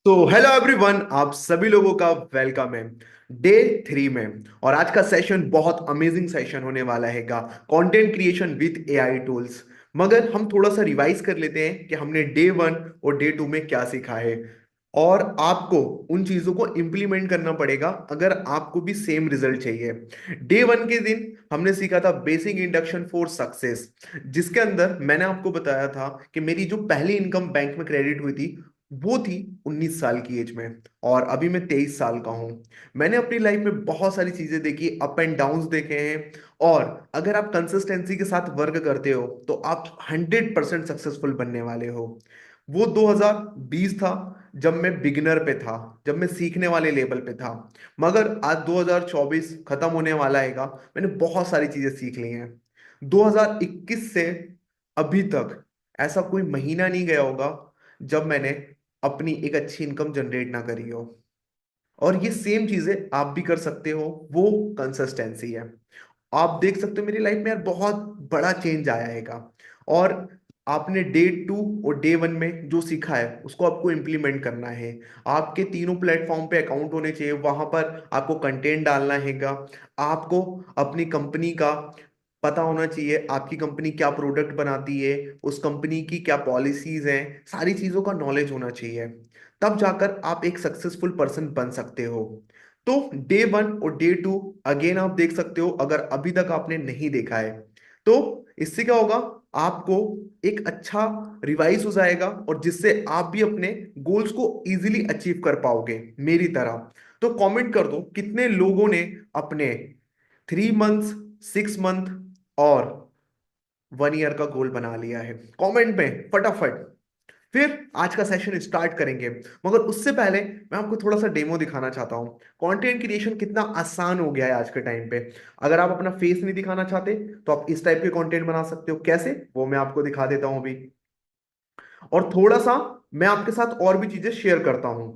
तो hello everyone, आप सभी लोगों का वेलकम है डे 3 में। और आज का सेशन बहुत अमेजिंग सेशन होने वाला हैगा, content creation with AI tools. मगर हम थोड़ा सा रिवाइज कर लेते हैं कि हमने डे 1 और डे 2 में क्या सीखा है। और आपको उन चीजों को इम्प्लीमेंट करना पड़ेगा अगर आपको भी सेम रिजल्ट चाहिए। डे 1 के दिन हमने सीखा था बेसिक इंडक्शन फॉर सक्सेस, जिसके अंदर मैंने आपको बताया था कि मेरी जो पहली इनकम बैंक में क्रेडिट हुई थी वो थी 19 साल की एज में, और अभी मैं 23 साल का हूं। मैंने अपनी लाइफ में बहुत सारी चीजें देखी, अप एंड डाउन्स देखे हैं। और अगर आप कंसिस्टेंसी के साथ वर्क करते हो तो आप 100% सक्सेसफुल बनने वाले हो। वो 2020 था, जब मैं बिगिनर पे था, जब मैं सीखने वाले लेवल पे था। मगर आज 2024 खत्म होने वाला हैगा, मैंने बहुत सारी चीजें सीख ली हैं। 2021 से अभी तक ऐसा कोई महीना नहीं गया होगा जब मैंने अपनी एक अच्छी इनकम जनरेट ना करी हो। और ये सेम चीजें आप भी कर सकते हो, वो कंसिस्टेंसी है। आप देख सकते हो मेरी लाइफ में यार बहुत बड़ा चेंज आया हैगा। और आपने डे 2 और डे 1 में जो सीखा है उसको आपको इम्प्लीमेंट करना है। आपके तीनों प्लेटफॉर्म पे अकाउंट होने चाहिए, वहां पर आपको कंटेंट डालना हैगा। आपको अपनी कंपनी का पता होना चाहिए, आपकी कंपनी क्या प्रोडक्ट बनाती है, उस कंपनी की क्या पॉलिसीज हैं, सारी चीजों का नॉलेज होना चाहिए। तब जाकर आप एक सक्सेसफुल पर्सन बन सकते हो। तो डे 1 और डे 2 अगेन आप देख सकते हो, अगर अभी तक आपने नहीं देखा है तो। इससे क्या होगा, आपको एक अच्छा रिवाइज हो जाएगा, और जिससे आप भी अपने गोल्स को इजीली अचीव कर पाओगे मेरी तरह। तो कमेंट कर दो कितने लोगों ने अपने 3 मंथ्स, 6 मंथ और 1 ईयर का गोल बना लिया है। कमेंट में फटाफट। फिर आज का सेशन स्टार्ट करेंगे, मगर उससे पहले मैं आपको थोड़ा सा डेमो दिखाना चाहता हूँ। कंटेंट क्रिएशन कितना आसान हो गया है आज के टाइम पे। अगर आप अपना फेस नहीं दिखाना चाहते तो आप इस टाइप के कंटेंट बना सकते हो। कैसे, वो मैं आपको दिखा देता हूँ अभी। और थोड़ा सा मैं आपके साथ और भी चीजें शेयर करता हूँ।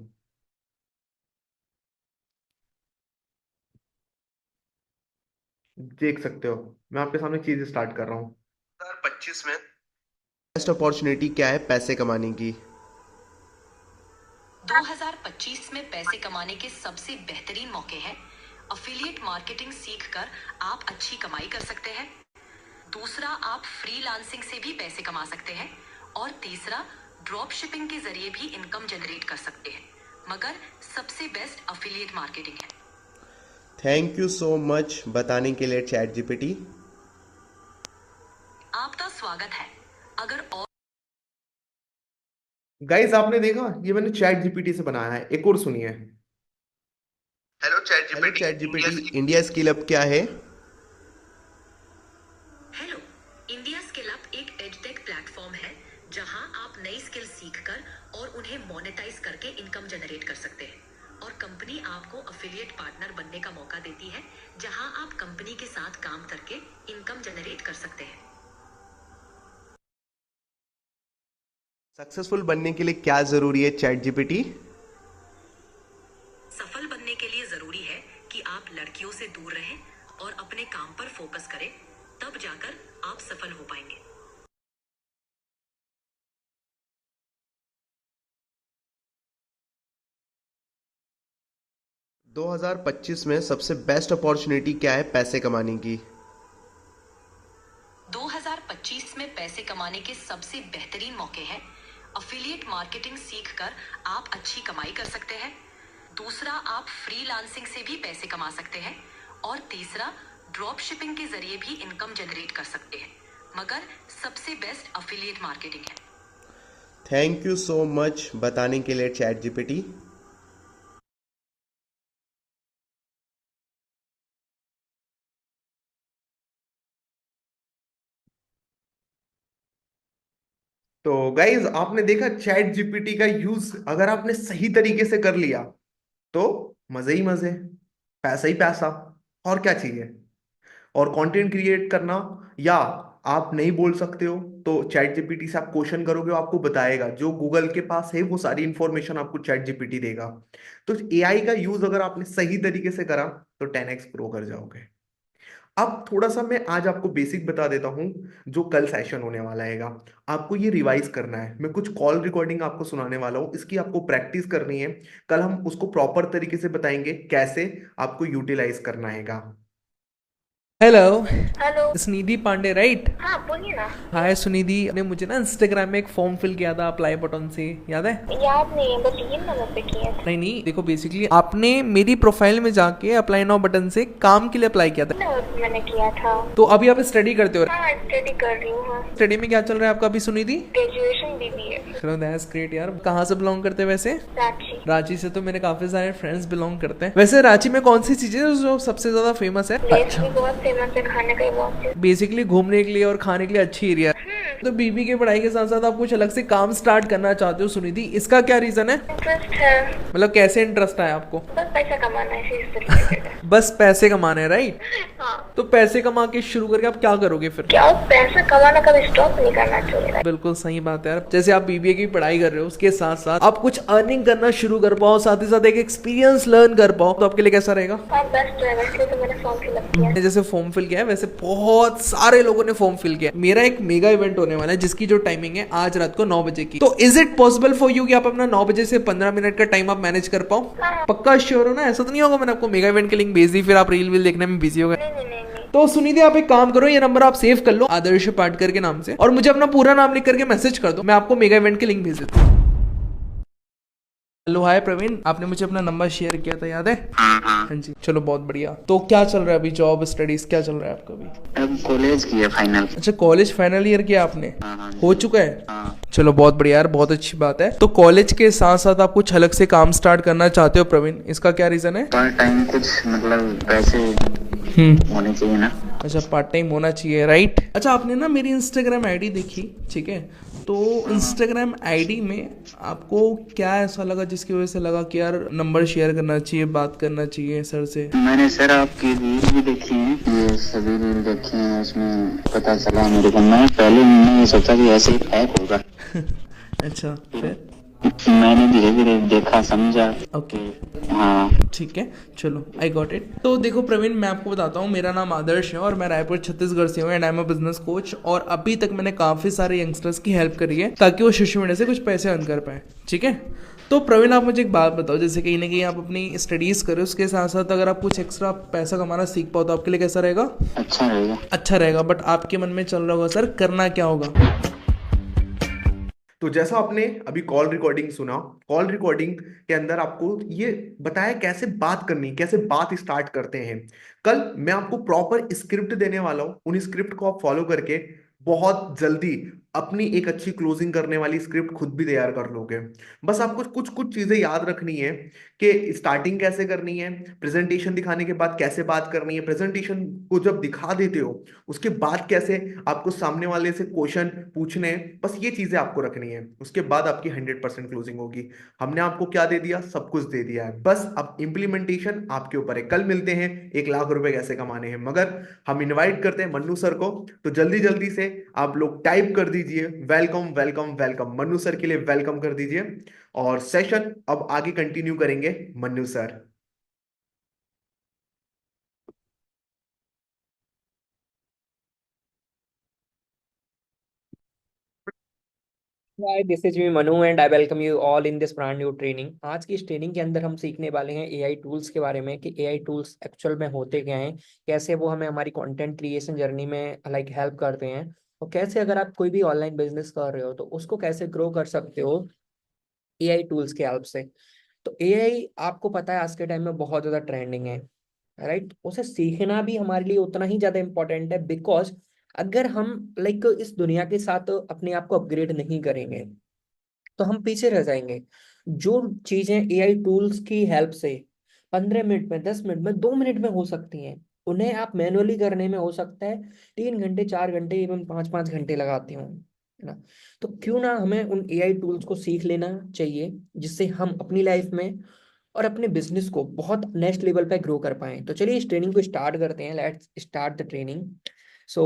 देख सकते हो, मैं आपके सामने चीजें स्टार्ट कर रहा हूँ। 2025 में बेस्ट अपॉर्चुनिटी क्या है पैसे कमाने की? 2025 में पैसे कमाने के सबसे बेहतरीन मौके हैं। अफिलिएट मार्केटिंग सीखकर आप अच्छी कमाई कर सकते हैं। दूसरा, आप फ्रीलांसिंग से भी पैसे कमा सकते हैं। और तीसरा, ड्रॉप शिपिंग के जरिए भी इनकम जनरेट कर सकते हैं। मगर सबसे बेस्ट अफिलिएट मार्केटिंग है। थैंक यू सो मच बताने के लिए चैट जीपीटी। आपका स्वागत है। अगर और गाइस आपने देखा, ये मैंने चैट जीपीटी से बनाया है। एक और सुनिए। Hello chat hello GPT chat India GPT, की। इंडिया स्किल अप क्या है? हेलो, इंडिया स्किल अप एक एडटेक प्लेटफॉर्म है जहां आप नई स्किल सीखकर और उन्हें मोनेटाइज करके इनकम जनरेट कर सकते हैं। और कंपनी आपको अफिलिएट पार्टनर बनने का मौका देती है, जहां आप कंपनी के साथ काम करके इनकम जनरेट कर सकते हैं। सक्सेसफुल बनने के लिए क्या जरूरी है चैट जीपीटी? सफल बनने के लिए जरूरी है कि आप लड़कियों से दूर रहें और अपने काम पर फोकस करें। तब जाकर आप सफल हो पाएंगे। 2025 में सबसे बेस्ट अपॉर्चुनिटी क्या है पैसे कमाने की? 2025 में पैसे कमाने के सबसे बेहतरीन मौके हैं। अफिलिएट मार्केटिंग सीखकर आप अच्छी कमाई कर सकते हैं। दूसरा, आप फ्रीलांसिंग से भी पैसे कमा सकते हैं। और तीसरा, ड्रॉप शिपिंग के जरिए भी इनकम जनरेट कर सकते हैं। मगर सबसे बेस्ट अफिलिएट मार्केटिंग है। थैंक यू सो मच बताने के लिए चैट जीपीटी। तो गाइज आपने देखा, चैट जीपीटी का यूज अगर आपने सही तरीके से कर लिया तो मजे ही मजे, पैसा ही पैसा, और क्या चाहिए। और कंटेंट क्रिएट करना, या आप नहीं बोल सकते हो तो चैट जीपीटी से आप क्वेश्चन करोगे, वो आपको बताएगा। जो गूगल के पास है वो सारी इंफॉर्मेशन आपको चैट जीपीटी देगा। तो एआई का यूज अगर आपने सही तरीके से करा तो 10x प्रो कर जाओगे। अब थोड़ा सा मैं आज आपको बेसिक बता देता हूँ जो कल सेशन होने वाला हैगा। आपको ये रिवाइज करना है, मैं कुछ कॉल रिकॉर्डिंग आपको सुनाने वाला हूँ, इसकी आपको प्रैक्टिस करनी है। कल हम उसको प्रॉपर तरीके से बताएंगे कैसे आपको यूटिलाइज करना हैगा। Hello. Hello. Sunidhi Pandey right? हाँ बोलिए ना। हाय सुनिधि, आपने मुझे ना इंस्टाग्राम में एक फॉर्म फिल किया था अप्लाई बटन से, याद है? याद नहीं है, बट ये नंबर पे किया था। नहीं नहीं, देखो बेसिकली आपने मेरी प्रोफाइल में जाके अप्लाई नाउ बटन से काम के लिए अप्लाई किया था। नंबर पे मैंने किया था। तो अभी आप स्टडी करते हो? हाँ स्टडी कर रही हूँ। हाँ स्टडी में क्या चल रहा है आपका अभी सुनिधि? Graduation BBA. चलो दैट्स ग्रेट यार। कहाँ से बिलोंग करते हैं वैसे? रांची। रांची से तो मेरे काफी सारे फ्रेंड्स बिलोंग करते हैं। वैसे रांची में कौन सी चीजें जो सबसे ज्यादा फेमस है? प्लेस भी बहुत फेमस है, खाने का भी बहुत। बेसिकली घूमने के लिए और खाने के लिए अच्छी एरिया है। तो बीबी की पढ़ाई के साथ साथ आप कुछ अलग से काम स्टार्ट करना चाहते हो सुनिधि, इसका क्या रीजन है? इंटरेस्ट है, मतलब कैसे इंटरेस्ट आया आपको? बस पैसा कमाना है, इसी से रिलेटेड है। बस पैसे कमाने हैं राइट? हाँ। तो पैसे कमा के शुरू करके आप क्या करोगे फिर? क्या पैसा कमाना कभी स्टॉप नहीं करना चाहिए। बिल्कुल सही बात है यार। जैसे आप बीबीए की पढ़ाई कर रहे हो, उसके साथ साथ आप कुछ अर्निंग करना शुरू कर पाओ, साथ ही साथ एक एक्सपीरियंस लर्न कर पाओ, तो आपके लिए कैसा रहेगा? हाँ बेस्ट है, वैसे तो मैंने फॉर्म फिलअप किया है। जैसे फॉर्म फिल किया है वैसे बहुत सारे लोगों ने फॉर्म फिल किया है। मेरा एक मेगा इवेंट होने वाला है जिसकी जो टाइमिंग है आज रात को 9 बजे की। तो is it possible for you कि आप अपना 9 बजे से 15 मिनट का टाइम आप मैनेज कर पाओ? पक्का श्योर हो ना? ऐसा तो नहीं होगा मैंने आपको मेगा इवेंट की लिंक भेज दी फिर आप रील वील देखने में बिजी हो गए? नहीं नहीं नहीं नहीं। तो सुनिधि आप एक काम करो, ये नंबर आप सेव कर लो आदर्श पाटकर के नाम से, और मुझे अपना पूरा नाम लिख करके मैसेज कर दो, मैं आपको मेगा इवेंट की लिंक भेज देता हूँ। हेलो हाय प्रवीण, आपने मुझे अपना नंबर शेयर किया था, याद है? हाँ जी, चलो बहुत बढ़िया। तो क्या चल रहा है अभी, जॉब स्टडीज क्या चल रहा है आपका अभी? अब कॉलेज किया फाइनल। अच्छा कॉलेज फाइनल ईयर किया आपने? हाँ। हो चुका है? हाँ। चलो बहुत बढ़िया यार, बहुत अच्छी बात है। तो कॉलेज के साथ साथ आप कुछ अलग से काम स्टार्ट करना चाहते हो प्रवीण, इसका क्या रीजन है? पार्ट टाइम कुछ मतलब पैसे होने चाहिए ना। अच्छा पार्ट टाइम होना चाहिए राइट। अच्छा आपने ना मेरी इंस्टाग्राम आईडी देखी, ठीक है? तो इंस्टाग्राम आईडी में आपको क्या ऐसा लगा जिसकी वजह से लगा कि यार नंबर शेयर करना चाहिए, बात करना चाहिए सर से? मैंने सर आपकी रील भी देखी है, ये सभी रील देखी है, उसमें पता चला मेरे को। मैं पहले मैंने ये सोचा कि ऐसे ही हैक होगा। अच्छा फिर? मैंने धीरे धीरे देखा समझा। ओके हाँ ठीक है, चलो आई गॉट इट। तो देखो प्रवीण, मैं आपको बताता हूँ, मेरा नाम आदर्श है और मैं रायपुर छत्तीसगढ़ से हूँ and I am a business coach. और अभी तक मैंने काफी सारे यंगस्टर्स की हेल्प करी है ताकि वो सोशल मीडिया से कुछ पैसे अर्न कर पाए, ठीक है? तो प्रवीण आप मुझे एक बात बताओ, जैसे कहीं ना कहीं आप अपनी स्टडीज करो, उसके साथ साथ अगर आप कुछ एक्स्ट्रा पैसा कमाना सीख पाओ तो आपके लिए कैसा रहेगा? अच्छा रहेगा। अच्छा रहेगा, बट आपके मन में चल रहा होगा सर करना क्या होगा? तो जैसा आपने अभी कॉल रिकॉर्डिंग सुना, कॉल रिकॉर्डिंग के अंदर आपको ये बताया कैसे बात करनी, कैसे बात स्टार्ट करते हैं। कल मैं आपको प्रॉपर स्क्रिप्ट देने वाला हूं, उन स्क्रिप्ट को आप फॉलो करके बहुत जल्दी अपनी एक अच्छी क्लोजिंग करने वाली स्क्रिप्ट खुद भी तैयार कर लोगे। बस आपको कुछ कुछ चीजें याद रखनी है कि स्टार्टिंग कैसे करनी है, प्रेजेंटेशन दिखाने के बाद कैसे बात करनी है, प्रेजेंटेशन को जब दिखा देते हो उसके बाद कैसे आपको सामने वाले से क्वेश्चन पूछने हैं, बस ये चीजें आपको रखनी है। उसके बाद आपकी 100% क्लोजिंग होगी। हमने आपको क्या दे दिया? सब कुछ दे दिया है, बस अब इम्प्लीमेंटेशन आपके ऊपर है। कल मिलते हैं 1 लाख रुपए कैसे कमाने हैं, मगर हम इनवाइट करते हैं मन्नू सर को। तो जल्दी जल्दी से आप लोग टाइप कर दीजिए welcome welcome welcome, Mannu sir के लिए वेलकम कर दीजिए। और सेशन अब आगे कंटिन्यू करेंगे Mannu sir. Hi this is me Manu and I welcome you all in this brand new training. आज की इस ट्रेनिंग के अंदर हम सीखने वाले हैं एआई टूल्स के बारे में कि एआई टूल्स एक्चुअल में होते क्या हैं, कैसे वो हमें हमारी कंटेंट क्रिएशन जर्नी में हेल्प करते हैं, और कैसे अगर आप कोई भी ऑनलाइन बिजनेस कर रहे हो तो उसको कैसे ग्रो कर सकते हो एआई टूल्स के हेल्प से। तो एआई आपको पता है आज के टाइम में बहुत ज़्यादा ट्रेंडिंग है, राइट? उसे सीखना भी हमारे लिए उतना ही ज़्यादा इम्पोर्टेंट है, बिकॉज अगर हम इस दुनिया के साथ अपने आप को अपग्रेड नहीं करेंगे तो हम पीछे रह जाएंगे। जो चीजें एआई टूल्स की हेल्प से 15 मिनट में, 10 मिनट में, 2 मिनट में हो सकती हैं, उन्हें आप मैनुअली करने में हो सकता है 3 घंटे, 4 घंटे, इवन 5-5 घंटे लगाते हो, है ना? तो क्यों ना हमें उन एआई टूल्स को सीख लेना चाहिए जिससे हम अपनी लाइफ में और अपने बिजनेस को बहुत नेक्स्ट लेवल पे ग्रो कर पाएं। तो चलिए इस ट्रेनिंग को स्टार्ट करते हैं। Let's start the training. So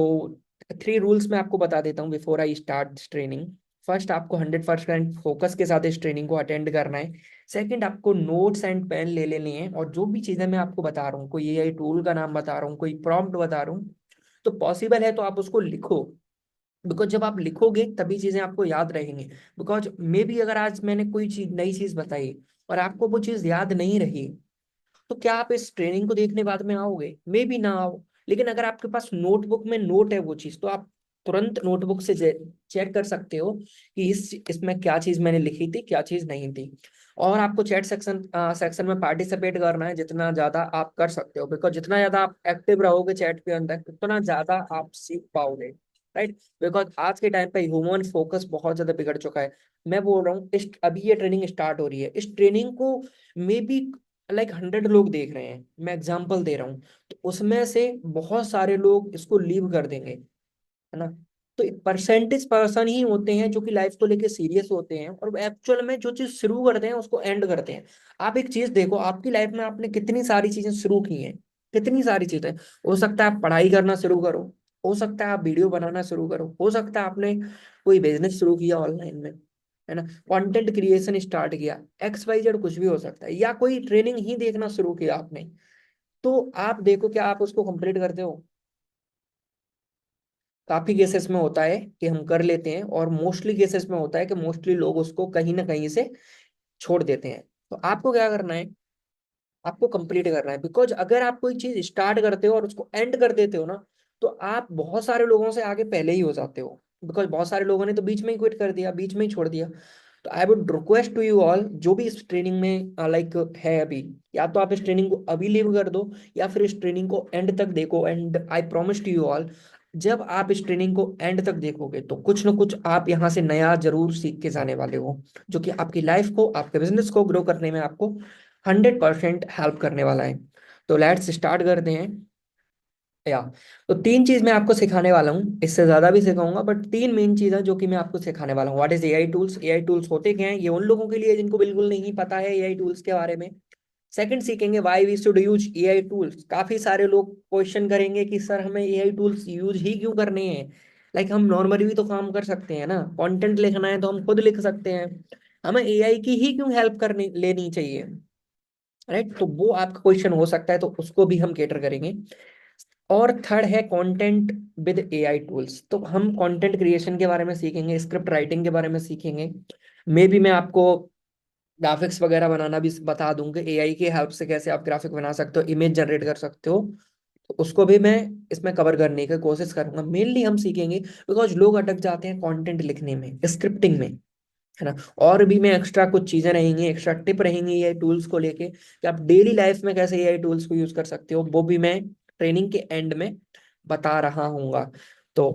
3 rules मैं आपको बता देता हूँ before I start this training. First आपको 100% फोकस के साथ इस ट्रेनिंग को अटेंड करना है। सेकंड, आपको नोट्स एंड पेन ले लेने हैं, और जो भी चीजें मैं आपको बता रहा हूँ, कोई एआई टूल का नाम बता रहा हूँ, कोई प्रॉम्प्ट बता रहा हूँ, तो पॉसिबल है तो आप उसको लिखो। बिकॉज जब आप लिखोगे तभी चीजें आपको याद रहेंगी। बिकॉज मे बी अगर आज मैंने कोई चीज, नई चीज बताई और आपको वो चीज याद नहीं रही, तो क्या आप इस ट्रेनिंग को देखने बाद में आओगे? मे बी ना आओ। लेकिन अगर आपके पास नोटबुक में नोट है वो चीज, तो आप तुरंत नोटबुक से चेक कर सकते हो कि इसमें क्या चीज मैंने लिखी थी, क्या चीज नहीं थी। और आपको चैट सेक्शन में पार्टिसिपेट करना है जितना ज्यादा आप कर सकते हो, बिकॉज जितना ज्यादा आप एक्टिव रहोगे चैट के अंदर, उतना ज्यादा आप सीख पाओगे, राइट। बिकॉज आज के टाइम पे ह्यूमन फोकस बहुत ज्यादा बिगड़ चुका है। मैं बोल रहा हूँ, इस अभी ये ट्रेनिंग स्टार्ट हो रही है, इस ट्रेनिंग को मे बी लाइक 100 लोग देख रहे हैं, मैं एग्जांपल दे रहा हूँ, तो उसमें से बहुत सारे लोग इसको लीव कर देंगे, है ना। तो परसेंटेज पर्सन ही होते हैं जो कि लाइफ को लेके सीरियस होते हैं, और एक्चुअल में जो चीज शुरू करते हैं उसको एंड करते हैं। आप एक चीज देखो, आपकी लाइफ में आपने कितनी सारी चीजें शुरू की हैं, कितनी सारी चीजें। हो सकता है आप पढ़ाई करना शुरू करो, हो सकता है आप वीडियो बनाना शुरू करो, हो सकता है आपने कोई बिजनेस शुरू किया ऑनलाइन में, है ना, कंटेंट क्रिएशन स्टार्ट किया, एक्स वाई जेड कुछ भी हो सकता है, या कोई ट्रेनिंग ही देखना शुरू किया आपने। तो आप देखो, क्या आप उसको कंप्लीट करते हो? काफी केसेस में होता है कि हम कर लेते हैं, और मोस्टली केसेस में होता है कि मोस्टली लोग उसको कहीं ना कहीं से छोड़ देते हैं। तो आपको क्या करना है? आपको कंप्लीट करना है। बिकॉज अगर आप कोई चीज स्टार्ट करते हो और उसको एंड कर देते हो ना, तो आप बहुत सारे लोगों से आगे पहले ही हो जाते हो। बिकॉज बहुत सारे लोगों ने तो बीच में ही क्विट कर दिया, बीच में ही छोड़ दिया। तो I would request to you all, जो भी इस ट्रेनिंग में लाइक है अभी, या तो आप इस ट्रेनिंग को अभी लीव कर दो, या फिर इस ट्रेनिंग को एंड तक देखो। And I promise to you all, जब आप इस ट्रेनिंग को एंड तक देखोगे तो कुछ ना कुछ आप यहाँ से नया जरूर सीख के जाने वाले हो, जो कि आपकी लाइफ को, आपके बिजनेस को ग्रो करने में आपको 100% हेल्प करने वाला है। तो लेट्स स्टार्ट करते हैं। या तो तीन चीज मैं आपको सिखाने वाला हूँ, इससे ज्यादा भी सिखाऊंगा, बट तीन मेन चीज है जो कि मैं आपको सिखाने वाला हूँ। What is AI tools? AI tools होते क्या हैं, ये उन लोगों के लिए जिनको बिल्कुल नहीं पता है एआई टूल्स के बारे में। सेकंड सीखेंगे why we should use AI tools. काफी सारे लोग क्वेश्चन करेंगे कि सर हमें एआई टूल्स यूज ही क्यों करने हैं, लाइक हम नॉर्मली भी तो काम कर सकते हैं ना, कंटेंट लिखना है तो हम खुद लिख सकते हैं, हमें एआई की ही क्यों हेल्प करनी लेनी चाहिए, राइट। तो वो आपका क्वेश्चन हो सकता है, तो उसको भी हम केटर करेंगे। और थर्ड है कंटेंट विद एआई टूल्स। तो हम कंटेंट क्रिएशन के बारे में सीखेंगे, स्क्रिप्ट राइटिंग के बारे में सीखेंगे। मे बी मैं आपको ग्राफिक्स वगैरह बनाना भी बता दूंगा, एआई की हेल्प से कैसे आप ग्राफिक बना सकते हो, इमेज जनरेट कर सकते हो। तो उसको भी मैं इसमें कवर करने की कोशिश करूंगा। मेनली हम सीखेंगे, बिकॉज लोग अटक जाते हैं कंटेंट लिखने में, स्क्रिप्टिंग में, है ना। और भी मैं एक्स्ट्रा कुछ चीजें रहेंगी, एक्स्ट्रा टिप रहेंगी एआई टूल्स को लेके, कि आप डेली लाइफ में कैसे एआई टूल्स को यूज कर सकते हो, वो भी मैं ट्रेनिंग के एंड में बता रहा हूँ। तो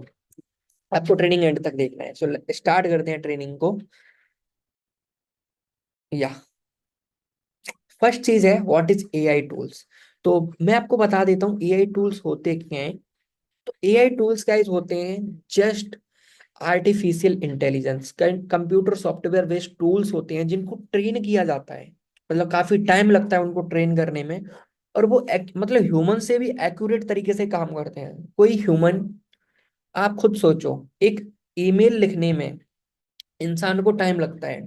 आपको ट्रेनिंग एंड तक देखना है। सो स्टार्ट करते हैं ट्रेनिंग को। या फर्स्ट चीज है व्हाट इज एआई टूल्स। तो मैं आपको बता देता हूँ एआई टूल्स होते क्या हैं। तो एआई टूल्स गाइस होते हैं just artificial intelligence, computer software based tools होते हैं जिनको ट्रेन किया जाता है। मतलब काफी टाइम लगता है उनको ट्रेन करने में, और वो मतलब ह्यूमन से भी एक्यूरेट तरीके से काम करते हैं। कोई ह्यूमन, आप खुद सोचो, एक ईमेल लिखने में इंसान को टाइम लगता है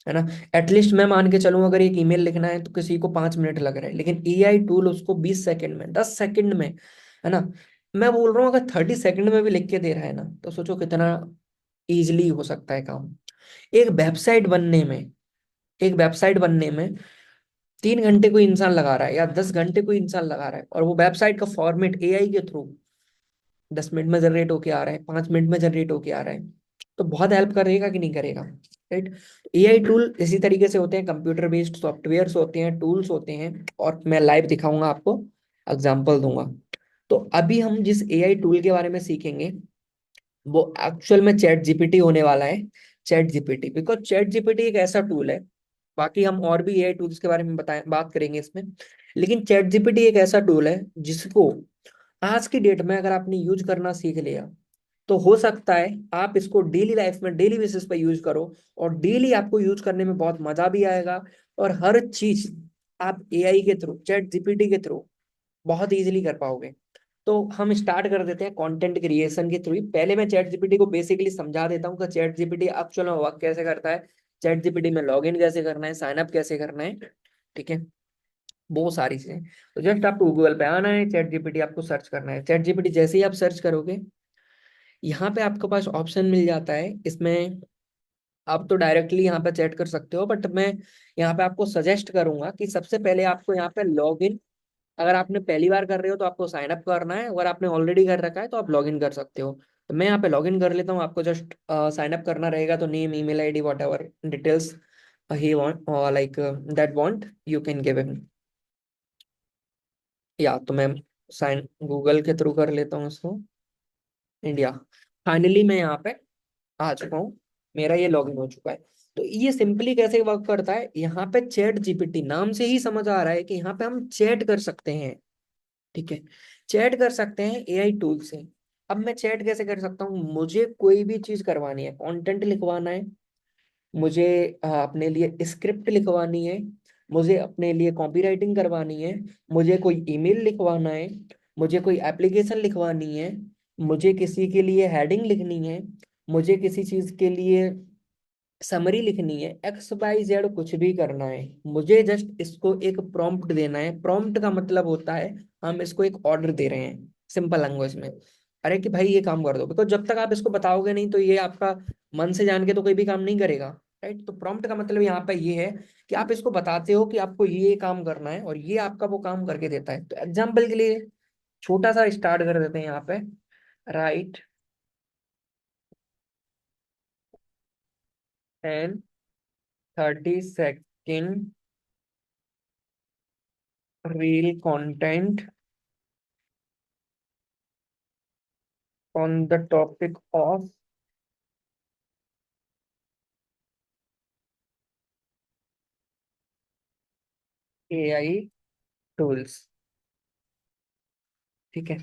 ना। एटलीस्ट मैं मान के चलूं, अगर एक ईमेल लिखना है तो किसी को 5 मिनट लग रहा है, लेकिन एआई टूल उसको 20 सेकंड में, 10 सेकंड में, है ना। मैं बोल रहा हूँ अगर 30 सेकंड में भी लिख के दे रहा है ना, तो सोचो कितना इजिली हो सकता है काम। एक वेबसाइट बनने में, एक वेबसाइट बनने में 3 घंटे कोई इंसान लगा रहा है, या 10 घंटे कोई इंसान लगा रहा है, और वो वेबसाइट का फॉर्मेट एआई के थ्रू 10 मिनट में जनरेट होके आ रहा है, 5 मिनट में जनरेट होके आ रहा है। तो बहुत हेल्प करेगा कि नहीं करेगा, राइट। एआई टूल इसी तरीके से होते हैं, कंप्यूटर बेस्ड सॉफ्टवेयर्स होते हैं, टूल्स होते हैं, और मैं लाइव दिखाऊंगा आपको, एग्जांपल दूंगा। तो अभी हम जिस एआई टूल के बारे में सीखेंगे वो एक्चुअल में चैट जीपीटी होने वाला है। Chat GPT, because chat GPT एक ऐसा टूल है, बाकी हम और भी एआई टूल्स के बारे में बताएं, बात करेंगे इसमें, लेकिन चैट जीपीटी एक ऐसा टूल है जिसको आज की डेट में अगर आपने यूज करना सीख लिया, तो हो सकता है आप इसको डेली लाइफ में डेली बेसिस पे यूज करो, और डेली आपको यूज करने में बहुत मजा भी आएगा, और हर चीज आप एआई के थ्रू, चैट जीपीटी के थ्रू बहुत इजीली कर पाओगे। तो हम स्टार्ट कर देते हैं कंटेंट क्रिएशन के थ्रू। पहले मैं चैट जीपीटी को बेसिकली समझा देता हूँ कि चैट जीपीटी एक्चुअल में वर्क कैसे करता है, चैट जीपीटी में लॉगिन कैसे करना है, साइन अप कैसे करना है, ठीक है, बहुत सारी चीजें। तो जस्ट आपको गूगल पे आना है, चैट जीपीटी आपको सर्च करना है। चैट जीपीटी जैसे ही आप सर्च करोगे, यहाँ पे आपके पास ऑप्शन मिल जाता है। इसमें आप तो डायरेक्टली यहाँ पे चैट कर सकते हो, बट मैं यहाँ पे आपको सजेस्ट करूंगा कि सबसे पहले आपको यहाँ पे लॉगिन, अगर आपने पहली बार कर रहे हो तो आपको साइन अप करना है, अगर आपने ऑलरेडी कर रखा है तो आप लॉगिन कर सकते हो। तो मैं यहाँ पे लॉगिन कर लेता हूँ, आपको जस्ट साइन अप करना रहेगा। तो name, email ID, what ever details he want, like that want, you can give him. या तो मैं साइन गूगल के थ्रू कर लेता हूँ इसको, इंडिया। फाइनली मैं यहाँ पे आ चुका हूँ, मेरा ये लॉगिन हो चुका है। तो ये सिंपली कैसे वर्क करता है, यहाँ पे चैट जीपीटी नाम से ही समझ आ रहा है कि यहाँ पे हम चैट कर सकते हैं, ठीक है, चैट कर सकते हैं एआई टूल से। अब मैं चैट कैसे कर सकता हूँ, मुझे कोई भी चीज करवानी है, कंटेंट लिखवाना है, मुझे अपने लिए स्क्रिप्ट लिखवानी है, मुझे अपने लिए कॉपी राइटिंग करवानी है, मुझे कोई ईमेल लिखवाना है, मुझे कोई एप्लीकेशन लिखवानी है, मुझे किसी के लिए हेडिंग लिखनी है, मुझे किसी चीज के लिए समरी लिखनी है, एक्स वाई जेड कुछ भी करना है, मुझे जस्ट इसको एक प्रॉम्प्ट देना है। प्रॉम्प्ट का मतलब होता है हम इसको एक ऑर्डर दे रहे हैं सिंपल लैंग्वेज में, अरे कि भाई ये काम कर दो। बिकॉज जब तक आप इसको बताओगे नहीं तो ये आपका मन से जान के तो कोई भी काम नहीं करेगा, राइट। तो प्रॉम्प्ट का मतलब यहाँ पे ये है कि आप इसको बताते हो कि आपको ये काम करना है और ये आपका वो काम करके देता है। तो एग्जाम्पल के लिए छोटा सा स्टार्ट कर देते हैं यहाँ पे, right and 30 second reel content on the topic of AI tools, ठीक है।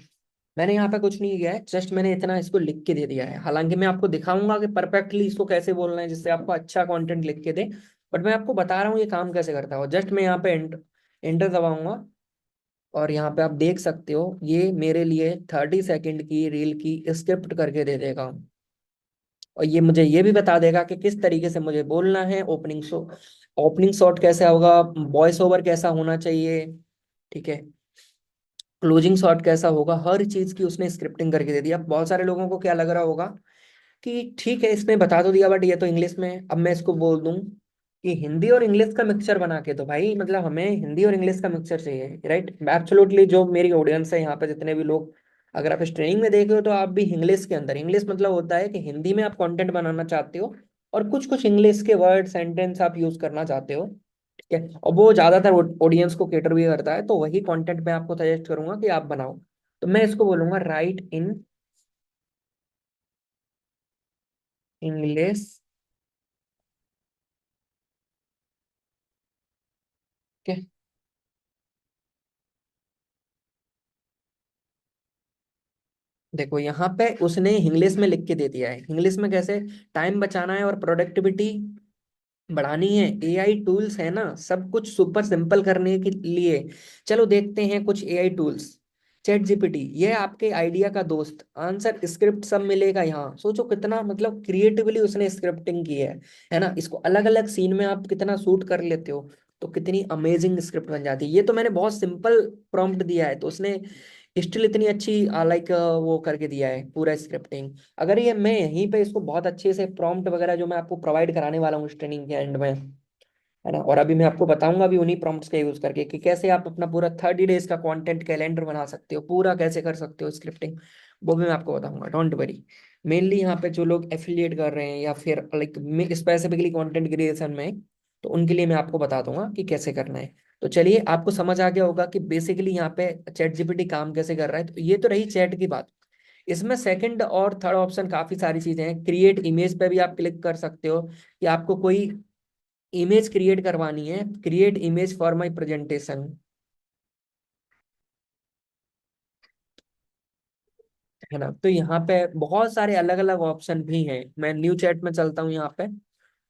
मैंने यहाँ पे कुछ नहीं किया है, जस्ट मैंने इतना इसको लिख के दे दिया है। हालांकि मैं आपको दिखाऊंगा कि परफेक्टली इसको कैसे बोलना है जिससे आपको अच्छा कंटेंट लिख के दे, बट मैं आपको बता रहा हूँ ये काम कैसे करता है। जस्ट मैं यहाँ पे एंटर दबाऊंगा और यहाँ पे आप देख सकते हो ये मेरे लिए 30 सेकेंड की रील की स्क्रिप्ट करके दे देगा। और ये मुझे ये भी बता देगा कि किस तरीके से मुझे बोलना है, ओपनिंग शॉट कैसा होगा, वॉइस ओवर कैसा होना चाहिए, ठीक है, क्लोजिंग शॉट कैसा होगा, हर चीज की उसने स्क्रिप्टिंग करके दे दिया। बहुत सारे लोगों को क्या लग रहा होगा कि ठीक है इसने बता तो दिया बट ये तो इंग्लिश में है। अब मैं इसको बोल दूं कि हिंदी और इंग्लिश का मिक्सचर बना के, तो भाई मतलब हमें हिंदी और इंग्लिश का मिक्सचर चाहिए, राइट। एब्सोल्युटली, जो मेरी ऑडियंस है यहाँ पे जितने भी लोग, अगर आप इस ट्रेनिंग में देख रहे हो तो आप भी इंग्लिश के अंदर, इंग्लिश मतलब होता है कि हिंदी में आप कंटेंट बनाना चाहते हो और कुछ कुछ इंग्लिश के वर्ड सेंटेंस आप यूज करना चाहते हो, ठीक है, और वो ज्यादातर ऑडियंस को केटर भी करता है। तो वही कंटेंट मैं आपको सजेस्ट करूंगा कि आप बनाओ। तो मैं इसको बोलूंगा राइट इन इंग्लिश, ठीक है। देखो यहाँ पे उसने इंग्लिश में लिख के दे दिया है। इंग्लिश में कैसे, टाइम बचाना है और प्रोडक्टिविटी बढ़ानी है, एआई टूल्स है ना, सब कुछ सुपर सिंपल करने के लिए। चलो देखते हैं कुछ एआई टूल्स। चैट जीपीटी, ये आपके आइडिया का दोस्त, आंसर स्क्रिप्ट सब मिलेगा यहाँ। सोचो कितना मतलब क्रिएटिवली उसने स्क्रिप्टिंग की है ना। इसको अलग अलग सीन में आप कितना शूट कर लेते हो तो कितनी अमेजिंग स्क्रिप्ट बन जाती है। ये तो मैंने बहुत सिंपल प्रॉम्प्ट दिया है तो उसने स्टिल इतनी अच्छी लाइक वो करके दिया है पूरा स्क्रिप्टिंग। अगर ये मैं यहीं पे इसको बहुत अच्छे से प्रॉम्प्ट वगैरह जो मैं आपको प्रोवाइड कराने वाला हूँ इस ट्रेनिंग के एंड में, है ना, और अभी मैं आपको बताऊंगा भी उन्हीं प्रॉम्प्ट्स का यूज करके कि कैसे आप अपना पूरा 30 डेज का कंटेंट कैलेंडर बना सकते हो, पूरा कैसे कर सकते हो स्क्रिप्टिंग, वो भी मैं आपको बताऊंगा, डोंट वरी। मेनली यहाँ पे जो लोग एफिलिएट कर रहे हैं या फिर लाइक स्पेसिफिकली कंटेंट क्रिएशन में, तो उनके लिए मैं आपको बता दूंगा कि कैसे करना है। तो चलिए, आपको समझ आ गया होगा कि बेसिकली यहाँ पे चैट जीपीटी काम कैसे कर रहा है। तो ये तो रही चैट की बात। इसमें सेकंड और थर्ड ऑप्शन काफी सारी चीजें हैं। क्रिएट इमेज पे भी आप क्लिक कर सकते हो कि आपको कोई इमेज क्रिएट करवानी है, create image for my presentation, है ना। तो यहाँ पे बहुत सारे अलग अलग ऑप्शन भी हैं। मैं न्यू चैट में चलता हूँ यहाँ पे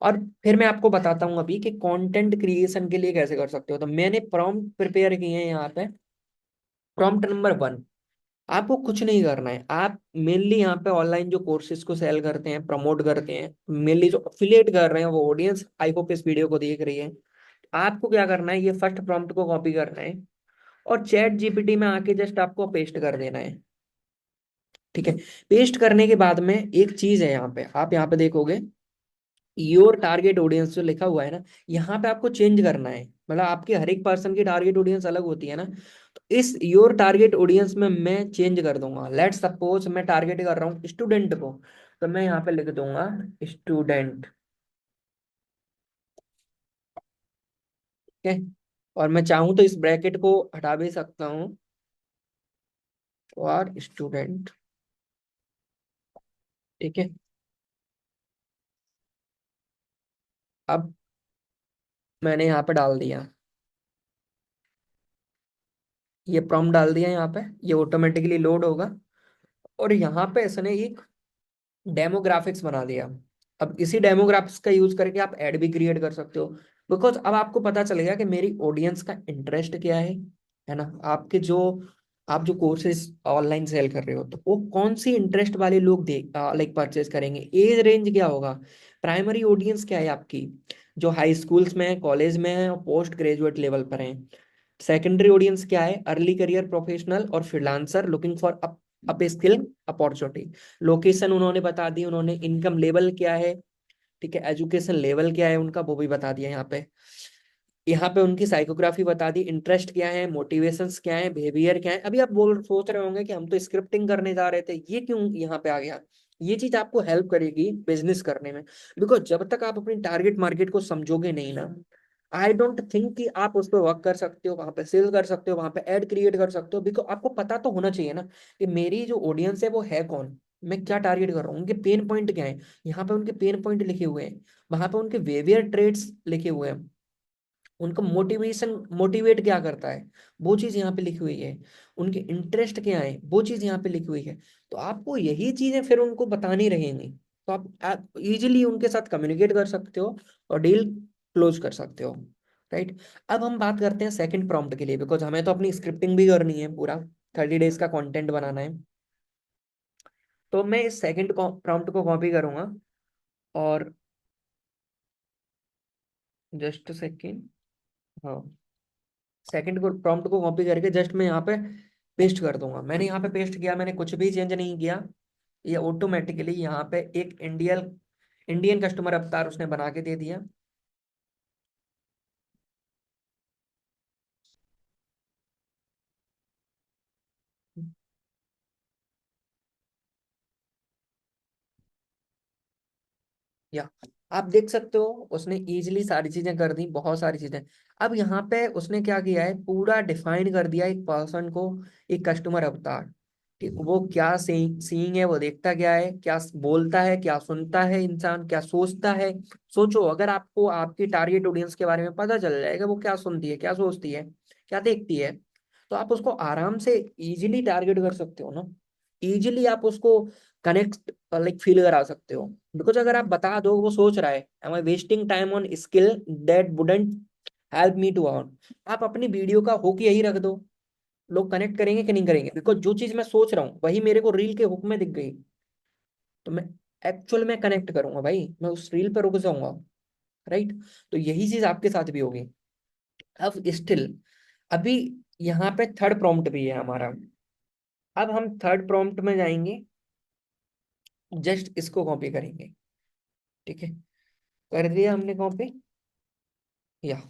और फिर मैं आपको बताता हूँ अभी कि कंटेंट क्रिएशन के लिए कैसे कर सकते हो। तो मैंने प्रॉम्प्ट प्रिपेयर किए हैं यहाँ पे। प्रॉम्प्ट नंबर 1, आपको कुछ नहीं करना है। आप मेनली यहाँ पे ऑनलाइन जो कोर्सेज को सेल करते हैं, प्रमोट करते हैं, मेनली जो अफिलिएट कर रहे हैं वो ऑडियंस आई होप इस वीडियो को देख रही है। आपको क्या करना है, ये फर्स्ट प्रॉम्प्ट को कॉपी करना है और चैट जीपीटी में आके जस्ट आपको पेस्ट कर देना है। ठीक है। पेस्ट करने के बाद में एक चीज है यहाँ पे, आप यहाँ पे देखोगे योर टारगेट ऑडियंस जो लिखा हुआ है ना, यहाँ पे आपको चेंज करना है। मतलब आपके हर एक पर्सन की टारगेट ऑडियंस अलग होती है ना, तो इस योर टारगेट ऑडियंस में मैं चेंज कर दूंगा। लेट सपोज मैं टारगेट कर रहा हूँ स्टूडेंट को, तो मैं यहाँ पे लिख दूंगा स्टूडेंट। ठीक है। और मैं चाहूँ तो इस ब्रैकेट को हटा भी सकता हूँ, और स्टूडेंट। ठीक है। अब मैंने यहाँ पे डाल दिया, ये प्रॉम्प्ट डाल दिया यहाँ पे, ये ऑटोमेटिकली लोड होगा। और यहाँ पे इसने एक डेमोग्राफिक्स बना दिया। अब इसी डेमोग्राफिक्स का यूज करके आप ऐड भी क्रिएट कर सकते हो, बिकॉज अब आपको पता चलेगा कि मेरी ऑडियंस का इंटरेस्ट क्या है ना। आपके जो आप जो कोर्सेज ऑनलाइन सेल कर रहे हो, तो वो कौन सी इंटरेस्ट वाले लोग देख लाइक परचेज करेंगे, एज रेंज क्या होगा, प्राइमरी ऑडियंस क्या है आपकी, जो हाई स्कूल्स में है, कॉलेज में है और पोस्ट ग्रेजुएट लेवल पर है। सेकेंडरी ऑडियंस क्या है, अर्ली करियर प्रोफेशनल और freelancer looking for up skill opportunity. Location उन्होंने बता दी, उन्होंने इनकम लेवल क्या है, ठीक है, एजुकेशन लेवल क्या है उनका वो भी बता दिया यहाँ पे। यहाँ पे उनकी साइकोग्राफी बता दी, इंटरेस्ट क्या है, मोटिवेशंस क्या है, बिहेवियर क्या है। अभी आप बोल सोच रहे होंगे कि हम तो स्क्रिप्टिंग करने जा रहे थे, ये क्यों यहाँ पे आ गया। ये चीज आपको हेल्प करेगी बिजनेस करने में, बिकॉज जब तक आप अपनी टारगेट मार्केट को समझोगे नहीं ना, आई डोंट थिंक कि आप उस पर वर्क कर सकते हो, वहां पे सेल कर सकते हो, वहां पे एड क्रिएट कर सकते हो। बिकॉज आपको पता तो होना चाहिए ना कि मेरी जो ऑडियंस है वो है कौन, मैं क्या टारगेट कर रहा हूँ, उनके पेन पॉइंट क्या है। यहाँ पे उनके पेन पॉइंट लिखे हुए हैं, वहां पे उनके बिहेवियर ट्रेड्स लिखे हुए हैं, उनको मोटिवेशन मोटिवेट क्या करता है वो चीज यहाँ पे लिखी हुई है, उनके इंटरेस्ट क्या है वो चीज यहाँ पे लिखी हुई है। तो आपको यही चीजें फिर उनको बतानी रहेंगी, तो आप इजीली उनके साथ कम्युनिकेट कर सकते हो और डील क्लोज कर सकते हो। राइट। अब हम बात करते हैं सेकंड प्रॉम्प्ट के लिए, बिकॉज हमें तो अपनी स्क्रिप्टिंग भी करनी है, पूरा 30 डेज का कंटेंट बनाना है। तो मैं इस सेकंड प्रॉम्प्ट को कॉपी करूंगा, और जस्ट सेकेंड, हाँ, सेकंड को प्रॉम्प्ट को कॉपी करके जस्ट मैं यहाँ पे पेस्ट कर दूंगा। मैंने यहाँ पे पेस्ट किया, मैंने कुछ भी चेंज नहीं किया, ये ऑटोमेटिकली यहाँ पे एक इंडियन इंडियन कस्टमर अवतार उसने बना के दे दिया। या आप देख सकते हो उसने इजीली सारी चीजें कर दी, बहुत सारी चीजें। अब यहाँ पे उसने क्या किया है, पूरा डिफाइन कर दिया एक पर्सन को, एक कस्टमर अवतार। ठीक, वो क्या सीइंग है, वो देखता क्या है, क्या बोलता है, क्या सुनता है, इंसान क्या सोचता है। सोचो अगर आपको आपकी टारगेट ऑडियंस के बारे में पता चल जाएगा, वो क्या सुनती है, क्या सोचती है, क्या देखती है, तो आप उसको आराम से इजीली टारगेट कर सकते हो ना। इजीली आप उसको कनेक्ट लाइक फील करा सकते हो। बिकॉज अगर आप बता दो, वो सोच रहा है am I wasting time on skill that wouldn't help me to earn, आप अपनी वीडियो का हुक यही रख दो, लोग कनेक्ट करेंगे कि नहीं करेंगे, बिकॉज जो चीज मैं सोच रहा हूँ वही मेरे को रील के हुक में दिख गई, तो मैं एक्चुअल में कनेक्ट करूंगा भाई, मैं उस रील पर रुक जाऊंगा। राइट। तो यही चीज आपके साथ भी होगी। अब स्टिल अभी यहाँ पे थर्ड प्रॉम्प्ट भी है हमारा। अब हम थर्ड प्रॉम्प्ट में जाएंगे, जस्ट इसको कॉपी करेंगे। ठीक है। कर दिया हमने कॉपी, या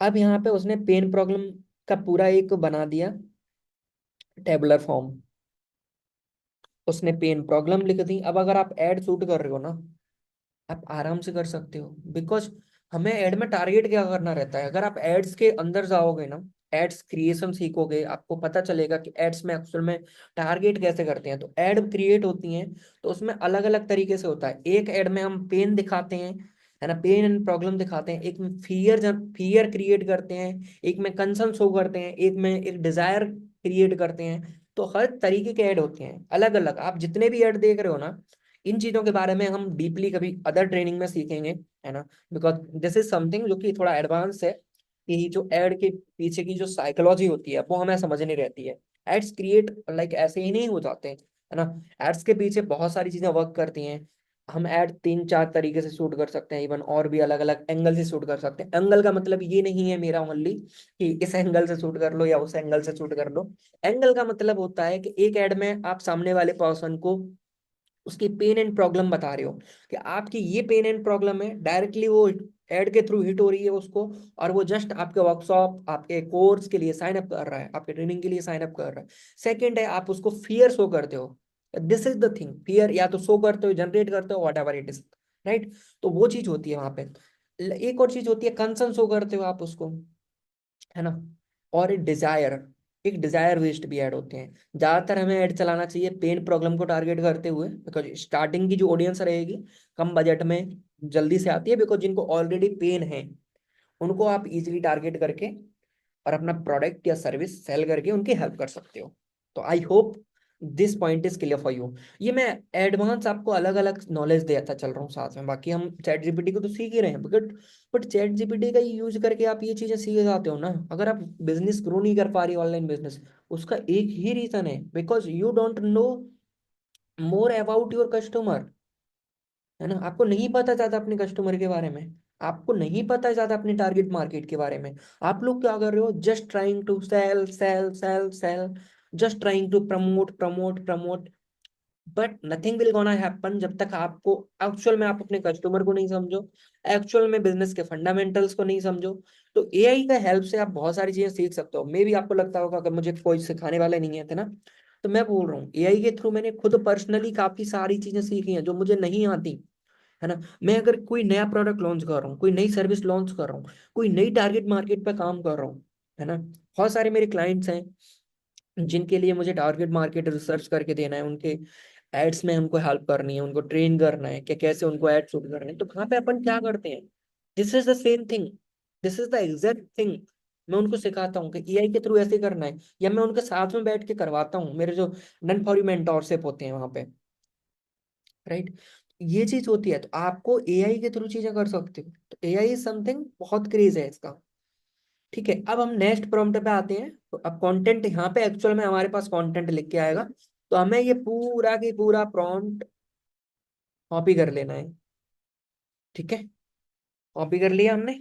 अब यहाँ पे उसने पेन प्रॉब्लम का पूरा एक बना दिया टेबुलर फॉर्म, उसने पेन प्रॉब्लम लिख दी। अब अगर आप एड शूट कर रहे हो ना, आप आराम से कर सकते हो, बिकॉज हमें एड में टारगेट क्या करना रहता है। अगर आप एड्स के अंदर जाओगे ना, एड्स क्रिएशन सीखोगे, आपको पता चलेगा कि एड्स में एक्चुअल में टारगेट कैसे करते हैं। तो एड क्रिएट होती हैं, तो उसमें अलग अलग तरीके से होता है। एक एड में हम पेन दिखाते हैं, है ना, पेन एंड प्रॉब्लम दिखाते हैं, एक में फियर क्रिएट करते हैं, एक में कंसर्न शो करते हैं, एक में एक डिजायर क्रिएट करते हैं। तो हर तरीके के ऐड होते हैं अलग अलग। आप जितने भी ऐड देख रहे हो ना, इन चीजों के बारे में हम डीपली कभी अदर ट्रेनिंग में सीखेंगे, है ना, बिकॉज दिस इज समथिंग जो कि थोड़ा एडवांस है। कि जो एड के पीछे की जो साइकोलॉजी होती है वो हमें समझनी रहती है। एड्स क्रिएट लाइक ऐसे ही नहीं हो जाते हैं, है ना। एड्स के पीछे बहुत सारी चीजें वर्क करती हैं। हम ऐड 3-4 तरीके से शूट कर सकते हैं, इवन और भी अलग अलग एंगल से शूट कर सकते हैं। एंगल का मतलब ये नहीं है मेरा ओनली कि इस एंगल से शूट कर लो या उस एंगल से शूट कर लो। एंगल का मतलब होता है कि एक ऐड में आप सामने वाले पर्सन को उसकी पेन एंड प्रॉब्लम बता रहे हो कि आपकी ये पेन एंड प्रॉब्लम है, डायरेक्टली वो एड के थ्रू हिट हो रही है उसको, और वो जस्ट आपके वर्कशॉप, आपके कोर्स के लिए साइन अप कर रहा है, आपके ट्रेनिंग के लिए साइन अप कर रहा है। सेकंड है, आप उसको फियर शो करते हो। This is the thing, fear या तो शो करते हो, जनरेट करते हो, what ever it is, right. तो वो चीज होती है वहां पे। एक और चीज होती है, कंसर्न शो करते हो आप उसको, है ना। और एक डिजायर बेस्ड भी ऐड होते हैं। ज्यादातर हमें ऐड चलाना चाहिए पेन प्रॉब्लम को टारगेट करते हुए, बिकॉज स्टार्टिंग की जो ऑडियंस रहेगी कम बजट में जल्दी से आती है, बिकॉज जिनको ऑलरेडी पेन है उनको आप इजीली टारगेट करके और अपना प्रोडक्ट या सर्विस सेल करके उनकी हेल्प कर सकते हो। तो I hope this point is clear for you. ये मैं एडवांस आपको अलग अलग नॉलेज देता चल रहा हूँ साथ में, बाकी हम चैट जीपीटी को तो सीख ही रहे हैं, बट चैट जीपीटी का यूज करके आप ये चीजें सीख जाते हो ना। अगर आप बिजनेस ग्रो नहीं कर पा रही, ऑनलाइन बिजनेस, उसका एक ही रीजन है, because you don't know more about your customer, है ना। आपको नहीं पता ज्यादा अपने कस्टमर के बारे में, आपको नहीं पता ज्यादा अपने टारगेट मार्केट के बारे में। आप लोग क्या कर रहे हो, just trying to sell sell sell sell, just trying to promote promote promote, but nothing will gonna happen जब तक आपको एक्चुअल में आप अपने कस्टमर को नहीं समझो, एक्चुअल में बिजनेस के फंडामेंटल्स को नहीं समझो। तो एआई का हेल्प से आप बहुत सारी चीजें सीख सकते हो। मे भी आपको लगता होगा अगर मुझे कोई सिखाने वाला नहीं है, थे ना। तो मैं बोल रहा हूँ एआई के थ्रू मैंने खुद पर्सनली काफी सारी चीजें सीखी हैं जो मुझे नहीं आती, है ना। मैं अगर कोई नया प्रोडक्ट लॉन्च कर रहा हूँ, कोई नई सर्विस लॉन्च कर रहा हूँ, कोई नई टारगेट मार्केट पे काम कर रहा हूँ, है ना। बहुत सारे मेरे क्लाइंट्स हैं जिनके लिए मुझे टारगेट मार्केट रिसर्च करके देना है, उनके एड्स में हमको हेल्प करनी है, उनको ट्रेन करना है कि कैसे उनको एड शूट करने हैं। तो वहां पे अपन क्या करते हैं, this is the same thing, this is the exact thing. मैं उनको सिखाता हूँ कि एआई के थ्रू ऐसे करना है, या मैं उनके साथ में बैठ के करवाता हूँ, मेरे जो नन फॉर यू मेंटोरशिप होते हैं वहां पे, राइट। ये चीज होती है, तो आपको एआई के थ्रू चीजें कर सकते हो। तो एआई इज समथिंग, बहुत क्रेज है इसका। ठीक है, अब हम नेक्स्ट प्रॉम्प्ट पे आते हैं। तो अब कंटेंट यहाँ पे एक्चुअल में हमारे पास कंटेंट लिख के आएगा, तो हमें ये पूरा की पूरा प्रॉम्प्ट कॉपी कर लेना है। ठीक है, कॉपी कर लिया हमने।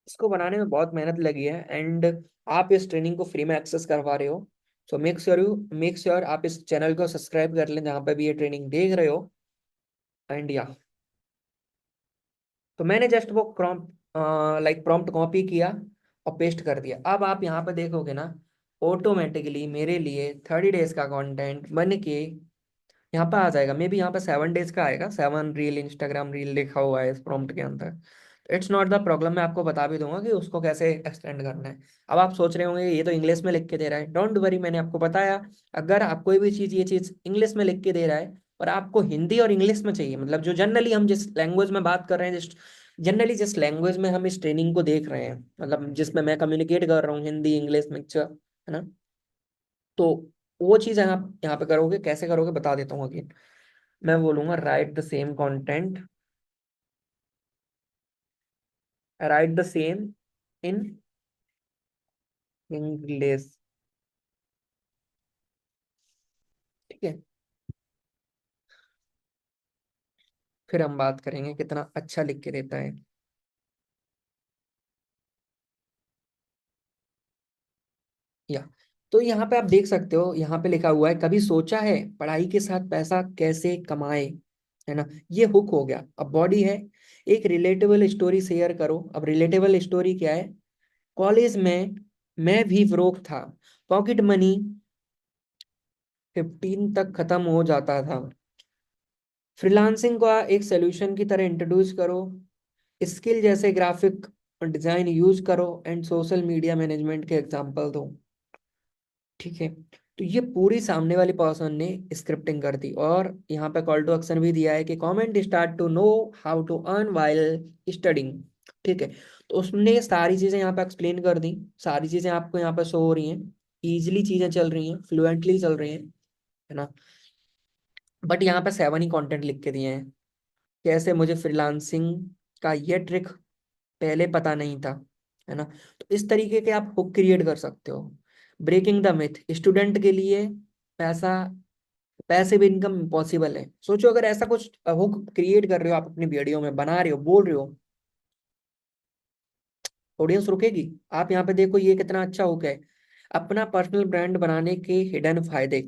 इसको बनाने में बहुत मेहनत लगी है, एंड आप इस ट्रेनिंग को फ्री में एक्सेस करवा रहे हो। सो मेक श्योर आप इस चैनल को सब्सक्राइब कर लें जहाँ पे भी ये ट्रेनिंग देख रहे हो। एंड या, तो मैंने जस्ट वो प्रॉम्प्ट कॉपी किया और पेस्ट कर दिया। अब आप यहाँ पे देखोगे ना, ऑटोमेटिकली मेरे लिए 30 डेज का कंटेंट बन के यहाँ पे आ जाएगा। मे बी यहाँ पे 7 डेज का आएगा, 7 रील इंस्टाग्राम रील लिखा हुआ है इस प्रॉम्प्ट के अंदर। इट्स नॉट द प्रॉब्लम, मैं आपको बता भी दूंगा कि उसको कैसे एक्सटेंड करना है। अब आप सोच रहे होंगे ये तो इंग्लिश में लिख के दे रहा है, डोंट वरी, मैंने आपको बताया। अगर आप कोई भी चीज़, ये चीज़ इंग्लिश में लिख के दे रहा है और आपको हिंदी और इंग्लिश में चाहिए, मतलब जो जनरली हम जिस लैंग्वेज में बात कर रहे हैं, जिस लैंग्वेज में हम इस ट्रेनिंग को देख रहे हैं, मतलब जिसमें मैं कम्युनिकेट कर रहा हूँ, हिंदी इंग्लिश मिक्सचर, है ना। तो वो चीज़ आप यहाँ पे करोगे, कैसे करोगे बता देता हूँ अगेन। मैं बोलूंगा right the same content, right the same in English. ठीक है, फिर हम बात करेंगे कितना अच्छा लिख के देता है। या, तो यहाँ पे आप देख सकते हो, यहाँ पे लिखा हुआ है, कभी सोचा है पढ़ाई के साथ पैसा कैसे कमाए, है ना। ये हुक हो गया। अब बॉडी है, एक रिलेटेबल स्टोरी शेयर करो। अब रिलेटेबल स्टोरी क्या है, कॉलेज में मैं भी ब्रोक था, पॉकेट मनी 15 तक खत्म हो जाता था, फ्रीलांसिंग का एक सोल्यूशन की तरह इंट्रोड्यूस करो, स्किल जैसे ग्राफिक डिजाइन यूज करो, एंड सोशल मीडिया मैनेजमेंट के एग्जांपल दो। ठीक है, तो ये पूरी सामने वाली पर्सन ने स्क्रिप्टिंग कर दी, और यहाँ पे कॉल टू एक्शन भी दिया है कि comment start to know how to earn while studying. ठीक है, तो उसने सारी चीजें यहाँ पे एक्सप्लेन कर दी, सारी चीजें आपको यहाँ पे शो हो रही हैं, इजिली चीजें चल रही हैं, फ्लुएंटली चल रही हैं, है ना। बट यहाँ पे 7 ही कंटेंट लिख के दिए हैं। कैसे, मुझे फ्रीलांसिंग का ये ट्रिक पहले पता नहीं था, है ना। तो इस तरीके के आप हुक क्रिएट कर सकते हो। ब्रेकिंग द मिथ, स्टूडेंट के लिए पैसा पैसिव इनकम पॉसिबल है। सोचो अगर ऐसा कुछ हुक क्रिएट कर रहे हो आप अपनी वीडियो में, बना रहे हो, बोल रहे हो, ऑडियंस रुकेगी। आप यहाँ पे देखो ये कितना अच्छा हुक है, अपना पर्सनल ब्रांड बनाने के हिडन फायदे।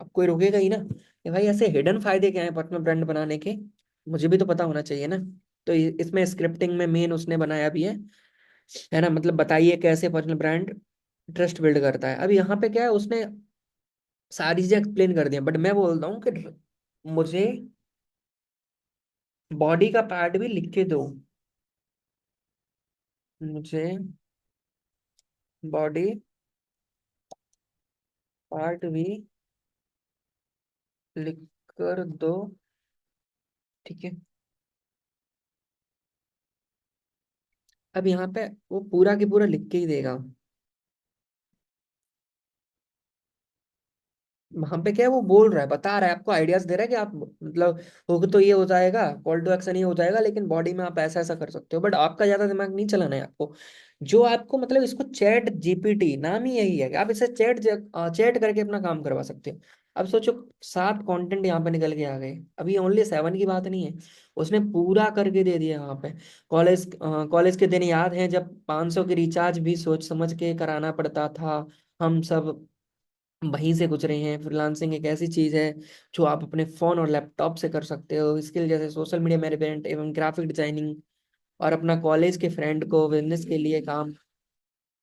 अब कोई रुकेगा ही ना कि भाई ऐसे हिडन फायदे क्या है पर्सनल ब्रांड बनाने के, मुझे भी तो पता होना चाहिए ना। तो इसमें स्क्रिप्टिंग में मेन उसने बनाया भी है ना, मतलब बताइए कैसे पर्सनल ब्रांड ट्रस्ट बिल्ड करता है। अब यहाँ पे क्या है, उसने सारी चीजें एक्सप्लेन कर दिया, बट मैं बोलता हूँ कि मुझे बॉडी का पार्ट भी लिख के दो, मुझे बॉडी पार्ट भी लिख कर दो, ठीक है। अब यहाँ पे वो पूरा की पूरा लिख के ही देगा। वहां पे क्या है, वो बोल रहा है, बता रहा है, आपको आइडियाज दे रहा है कि आप मतलब होगा तो ये हो जाएगा, कॉल टू एक्शन ये हो जाएगा, लेकिन बॉडी में आप ऐसा ऐसा कर सकते हो। बट आपका ज्यादा दिमाग नहीं चलाना है आपको। जो आपको मतलब, इसको चैट जीपीटी नाम ही यही है कि आप इसे चैट करके अपना काम करवा सकते हो। अब सोचो 7 कंटेंट यहाँ पे निकल के आ गए, अभी ओनली 7 की बात नहीं है, उसने पूरा करके दे दिया यहाँ पे। कॉलेज के दिन याद है जब 500 की रिचार्ज भी सोच समझ के कराना पड़ता था, हम सब वहीं से गुजरे हैं। फ्रीलांसिंग एक ऐसी चीज है जो आप अपने फोन और लैपटॉप से कर सकते हो। स्किल जैसे सोशल मीडिया मैनेजमेंट एवं ग्राफिक डिजाइनिंग, और अपना कॉलेज के फ्रेंड को बिजनेस के लिए काम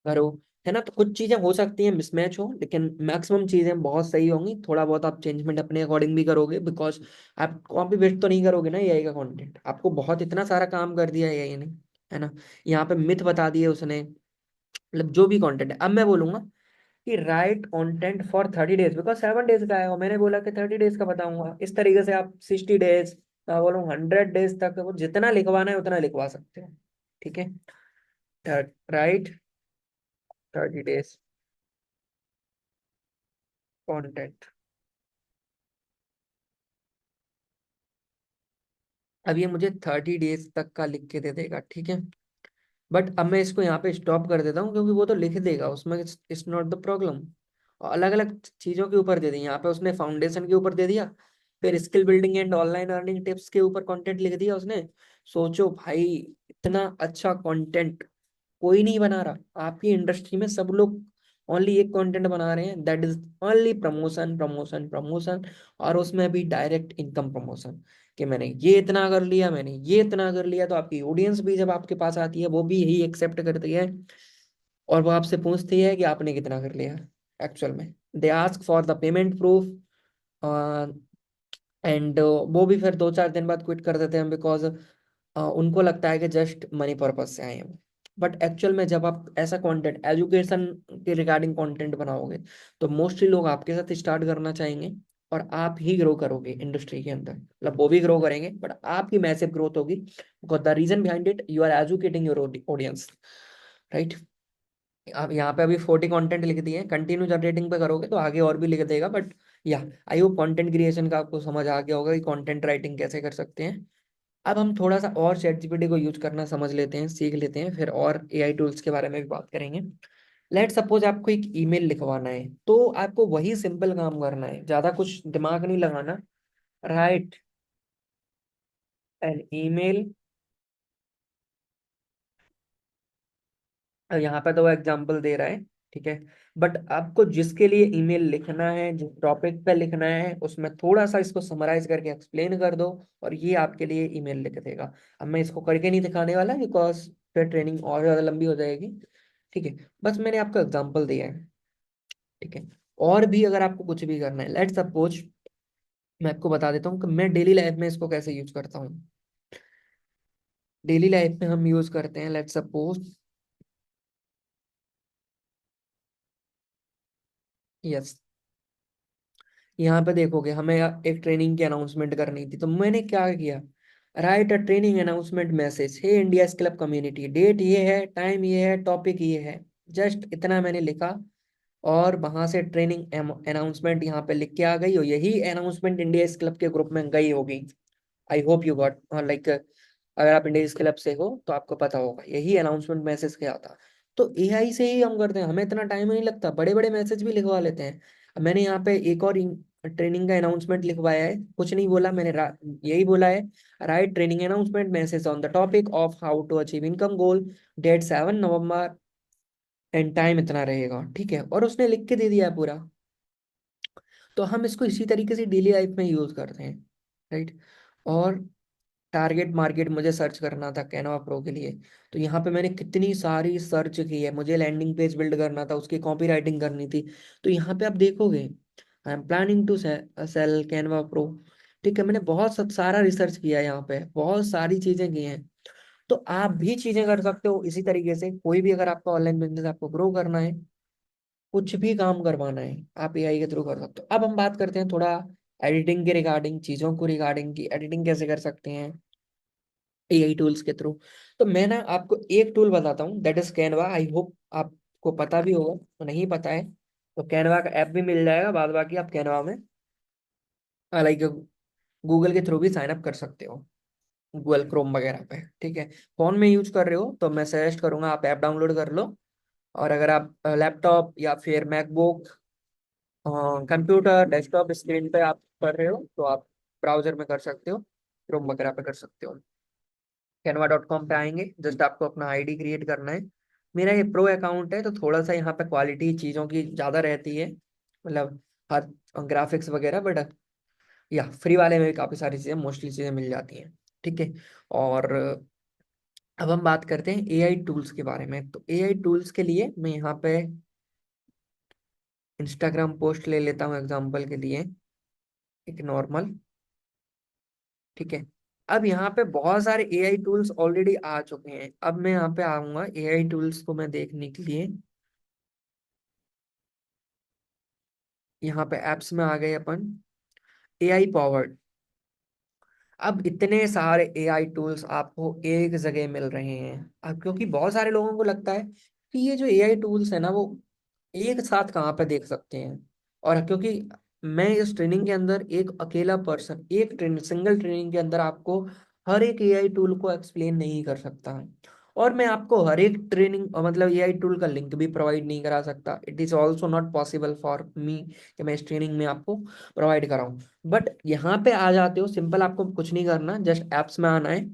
करो, है ना। तो कुछ चीजें हो सकती हैं मिसमैच हो, लेकिन मैक्सिमम चीजें बहुत सही होंगी। थोड़ा बहुत आप चेंजमेंट अपने अकॉर्डिंग भी करोगे, बिकॉज आप कॉपी पेस्ट तो नहीं करोगे ना एआई का कंटेंट, आपको बहुत इतना सारा काम कर दिया एआई ने, है ना। यहाँ पे मिथ बता दिए उसने, मतलब जो भी कंटेंट है। अब मैं बोलूंगा कि right content for 30 days, because 7 days का है और मैंने बोला कि 30 डेज का बताऊंगा। इस तरीके से आप 60 डेज, मैं बोलूँ 100 डेज तक वो जितना लिखवाना है उतना लिखवा सकते हो, ठीक है। Right 30 days content. अब ये मुझे 30 डेज तक का लिख के दे देगा, ठीक है। बट अब मैं इसको यहाँ पे स्टॉप कर देता हूँ, क्योंकि वो तो लिख देगा उसमें, इट्स नॉट द प्रॉब्लम। और अलग अलग चीजों के ऊपर दे दी, यहाँ पे उसने फाउंडेशन के ऊपर दे दिया, फिर skill building and online earning tips के ऊपर कंटेंट लिख दिया उसने। सोचो भाई, इतना अच्छा कंटेंट कोई नहीं बना रहा आपकी इंडस्ट्री में, सब लोग ओनली एक कंटेंट बना रहे हैं, that is only promotion promotion promotion. और उसमें भी डायरेक्ट इनकम प्रमोशन, कि मैंने ये इतना कर लिया, मैंने ये इतना कर लिया। तो आपकी ऑडियंस भी जब आपके पास आती है वो भी यही एक्सेप्ट करती है, और वो आपसे पूछती है कि आपने कितना कर लिया एक्चुअल में। They ask for the payment proof, and वो भी फिर 2-4 दिन बाद क्विट कर देते हैं, बिकॉज उनको लगता है कि जस्ट मनी पर्पज से आए हैं। बट एक्चुअल में जब आप ऐसा कंटेंट एजुकेशन के रिगार्डिंग कंटेंट बनाओगे, तो मोस्टली लोग आपके साथ स्टार्ट करना चाहेंगे, और आप ही ग्रो करोगे इंडस्ट्री के अंदर। मतलब वो भी ग्रो करेंगे बट आपकी मैसिव ग्रोथ होगी, because the reason behind it, you are educating your audience, right. आप यहाँ पे अभी 40 कंटेंट लिख दिए, कंटिन्यू जनरेटिंग पे करोगे तो आगे और भी लिख देगा। बट या आई होप कंटेंट क्रिएशन का आपको समझ आ गया होगा कि कंटेंट राइटिंग कैसे कर सकते हैं। अब हम थोड़ा सा और चैट जीपीटी को यूज करना समझ लेते हैं, सीख लेते हैं, फिर और एआई टूल्स के बारे में भी बात करेंगे। लेट सपोज आपको एक ईमेल लिखवाना है, तो आपको वही सिंपल काम करना है, ज्यादा कुछ दिमाग नहीं लगाना। राइट एन ईमेल, यहाँ पे तो वो एग्जाम्पल दे रहा है, ठीक है। बट आपको जिसके लिए ईमेल लिखना है, जिस टॉपिक पे लिखना है, उसमें थोड़ा सा इसको समराइज करके एक्सप्लेन कर दो, और ये आपके लिए ईमेल लिख देगा। अब मैं इसको करके नहीं दिखाने वाला, बिकॉज फिर ट्रेनिंग और ज्यादा लंबी हो जाएगी, ठीक है। बस मैंने आपको एग्जाम्पल दिया है, ठीक है। और भी अगर आपको कुछ भी करना है, लेट सपोज मैं आपको बता देता हूँ कि मैं डेली लाइफ में इसको कैसे यूज करता हूँ। डेली लाइफ में हम यूज करते हैं, लेट सपोज, यस, यहाँ पे देखोगे हमें एक ट्रेनिंग की अनाउंसमेंट करनी थी, तो मैंने क्या किया, write a training announcement message, hey India club community, date ये है, टाइम ये है, टॉपिक ये है। जस्ट इतना मैंने लिखा, और वहां से ट्रेनिंग अनाउंसमेंट यहाँ पे लिख के आ गई, और यही अनाउंसमेंट इंडिया क्लब के ग्रुप में गई होगी। I hope you got, like अगर आप इंडिया क्लब से हो तो आपको पता होगा, यही अनाउंसमेंट मैसेज गया था। तो एआई से ही हम करते हैं, हमें इतना टाइम नहीं लगता, बड़े बड़े मैसेज भी लिखवा लेते हैं। अब मैंने यहाँ पे एक और ट्रेनिंग का अनाउंसमेंट लिखवाया है, कुछ नहीं बोला मैंने, यही बोला है, write training announcement message on the topic of how to achieve income goal, date 7 नवंबर, एंड टाइम इतना रहेगा, ठीक है, और उसने लिख के दे दिया है पूरा। तो हम इसको इसी तरीके से डेली लाइफ में यूज करते हैं, राइट। और टारगेट मार्केट मुझे सर्च करना था कैनवा प्रो के लिए, तो यहाँ पे मैंने कितनी सारी सर्च की है, मुझे लैंडिंग पेज बिल्ड करना था, उसकी कॉपी राइटिंग करनी थी। तो यहाँ पे आप देखोगे, I am planning to sell Canva Pro, ठीक है, मैंने बहुत सारा रिसर्च किया है, यहाँ पे बहुत सारी चीजें की हैं। तो आप भी चीजें कर सकते हो इसी तरीके से, कोई भी अगर आपका ऑनलाइन बिजनेस आपको ग्रो करना है, कुछ भी काम करवाना है, आप एआई के थ्रू कर सकते हो। अब हम बात करते हैं थोड़ा एडिटिंग के रिगार्डिंग, चीजों को रिगार्डिंग की एडिटिंग कैसे कर सकते हैं एआई टूल्स के थ्रू। तो मैं ना आपको एक टूल बताता हूँ, that is Canva. I hope आपको पता भी होगा, तो नहीं पता है तो कैनवा का ऐप भी मिल जाएगा, बाद बाकी आप कैनवा में लाइक गूगल के थ्रू भी साइन अप कर सकते हो, गूगल क्रोम वगैरह पे, ठीक है। फोन में यूज कर रहे हो तो मैं सजेस्ट करूंगा आप ऐप डाउनलोड कर लो, और अगर आप लैपटॉप या फिर मैकबुक, कंप्यूटर डेस्कटॉप स्क्रीन पे आप कर रहे हो तो आप ब्राउजर में कर सकते हो, क्रोम वगैरह पे कर सकते हो। canva.com पे आएंगे, जस्ट आपको अपना आईडी क्रिएट करना है। मेरा ये प्रो अकाउंट है तो थोड़ा सा यहाँ पे क्वालिटी चीज़ों की ज़्यादा रहती है, मतलब हर ग्राफिक्स वगैरह, बट या फ्री वाले में भी काफ़ी सारी चीज़ें, मोस्टली चीज़ें मिल जाती हैं, ठीक है। और अब हम बात करते हैं एआई टूल्स के बारे में। तो एआई टूल्स के लिए मैं यहाँ पे इंस्टाग्राम पोस्ट ले लेता हूँ एग्जाम्पल के लिए, एक नॉर्मल, ठीक है। अब यहाँ पे बहुत सारे एआई टूल्स ऑलरेडी आ चुके हैं, अब मैं यहाँ पे आऊंगा एआई टूल्स को मैं देखने के लिए, यहाँ पे एप्स में आ गए अपन, एआई पावर्ड। अब इतने सारे एआई टूल्स आपको एक जगह मिल रहे हैं, अब क्योंकि बहुत सारे लोगों को लगता है कि ये जो एआई टूल्स है ना वो एक साथ कहाँ पे देख सकते हैं, और क्योंकि मैं इस ट्रेनिंग के अंदर एक अकेला पर्सन, एक ट्रेनिंग, सिंगल ट्रेनिंग के अंदर आपको हर एक एआई टूल को एक्सप्लेन नहीं कर सकता, और मैं आपको हर एक ट्रेनिंग मतलब एआई टूल का लिंक भी प्रोवाइड नहीं करा सकता। It is also not possible for me कि मैं इस ट्रेनिंग में आपको प्रोवाइड कराऊं। बट यहाँ पे आ जाते हो, सिंपल आपको कुछ नहीं करना, जस्ट ऐप्स में आना है,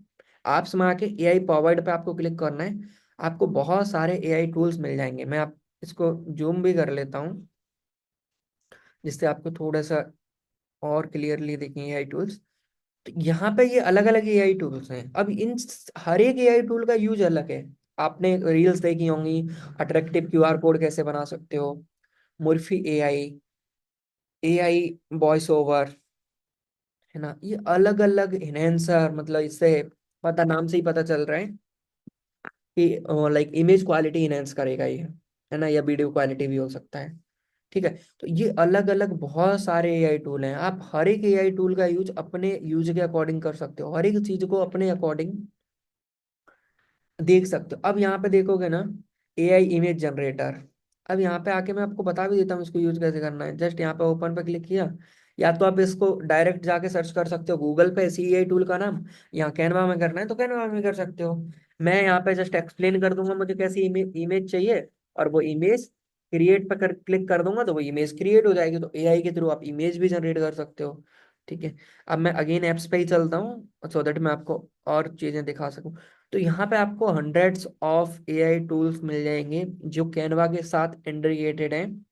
ऐप्स में आके एआई पावर्ड पे आपको क्लिक करना है, आपको बहुत सारे एआई टूल्स मिल जाएंगे। मैं आप इसको जूम भी कर लेता हूँ जिससे आपको थोड़ा सा और क्लियरली देखें एआई टूल्स। तो यहाँ पे ये अलग अलग एआई टूल्स हैं, अब इन हर एक एआई टूल का यूज अलग है। आपने रील्स देखी होंगी, अट्रैक्टिव क्यूआर कोड कैसे बना सकते हो, मुर्फी एआई, एआई वॉइस ओवर, है ना, ये अलग अलग इनहेंसर, मतलब इससे पता, नाम से ही पता चल रहा है कि लाइक इमेज क्वालिटी इनहेंस करेगा ये, है ना, या वीडियो क्वालिटी भी हो सकता है, ठीक है। तो ये अलग अलग बहुत सारे एआई टूल हैं, आप हर एक एआई टूल का यूज अपने यूज के अकॉर्डिंग कर सकते हो, हर एक चीज को अपने अकॉर्डिंग देख सकते हो। अब यहाँ पे देखोगे ना, एआई इमेज जनरेटर, अब यहाँ पे आके मैं आपको बता भी देता हूँ इसको यूज कैसे करना है। जस्ट यहाँ पे ओपन पे क्लिक किया, या तो आप इसको डायरेक्ट जाके सर्च कर सकते हो गूगल पे, सी एआई टूल का नाम, यहाँ कैनवा में करना है तो कैनवा में कर सकते हो। मैं यहाँ पे जस्ट एक्सप्लेन कर दूंगा मुझे कैसी इमेज चाहिए, और वो इमेज क्रिएट पर क्लिक कर दूंगा तो वो इमेज क्रिएट हो जाएगी। तो एआई के थ्रू आप इमेज भी जनरेट कर सकते हो, ठीक है। अब मैं अगेन ऐप्स पे ही चलता हूँ सो दैट मैं आपको और चीजें दिखा सकूं। तो यहाँ पे आपको हंड्रेड्स ऑफ एआई टूल्स मिल जाएंगे जो कैनवा के साथ इंटीग्रेटेड हैं,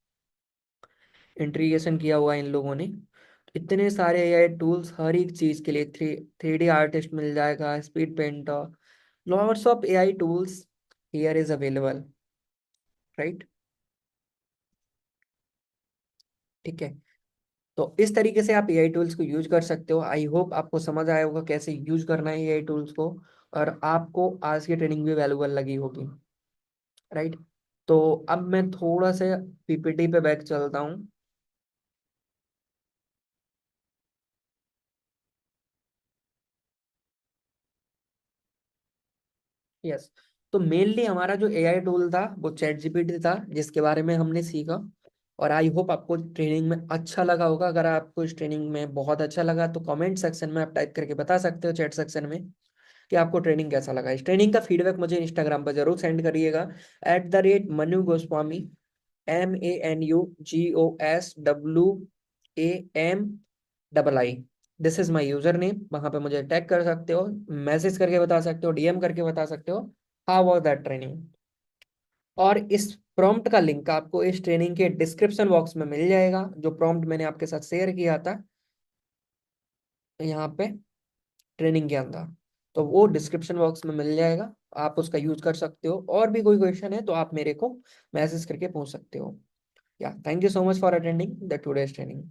इंटीग्रेशन किया हुआ है इन लोगों ने। इतने सारे एआई टूल्स हर एक चीज के लिए, थ्री डी आर्टिस्ट मिल जाएगा, speed painter, lots of AI tools here is available, right, ठीक है। तो इस तरीके से आप एआई टूल्स को यूज कर सकते हो। आई होप आपको समझ आया होगा कैसे यूज करना है एआई टूल्स को, और आपको आज की ट्रेनिंग भी वैल्यूबल लगी होगी, राइट। तो अब मैं थोड़ा सा पीपीटी पे बैक चलता हूँ। यस, तो मेनली हमारा जो एआई टूल था वो चैट जीपीटी था, जिसके बारे में हमने सीखा। और आई होप आपको ट्रेनिंग में अच्छा लगा होगा। अगर आपको इस ट्रेनिंग में बहुत अच्छा लगा तो कमेंट सेक्शन में आप टाइप करके बता सकते हो, चैट सेक्शन में, कि आपको ट्रेनिंग कैसा लगा। इस ट्रेनिंग का फीडबैक मुझे इंस्टाग्राम पर जरूर सेंड करिएगा @Manu Goswami MANUGOSWAMII। This is my user name. वहां पे मुझे टैग कर सकते हो, मैसेज करके बता सकते हो, डीएम करके बता सकते हो हाउ वाज दैट ट्रेनिंग। और इस प्रॉम्प्ट का लिंक आपको इस ट्रेनिंग के डिस्क्रिप्शन बॉक्स में मिल जाएगा, जो प्रॉम्प्ट मैंने आपके साथ शेयर किया था यहाँ पे ट्रेनिंग के अंदर, तो वो डिस्क्रिप्शन बॉक्स में मिल जाएगा, आप उसका यूज कर सकते हो। और भी कोई क्वेश्चन है तो आप मेरे को मैसेज करके पूछ सकते हो। या thank you so much for attending the today's training.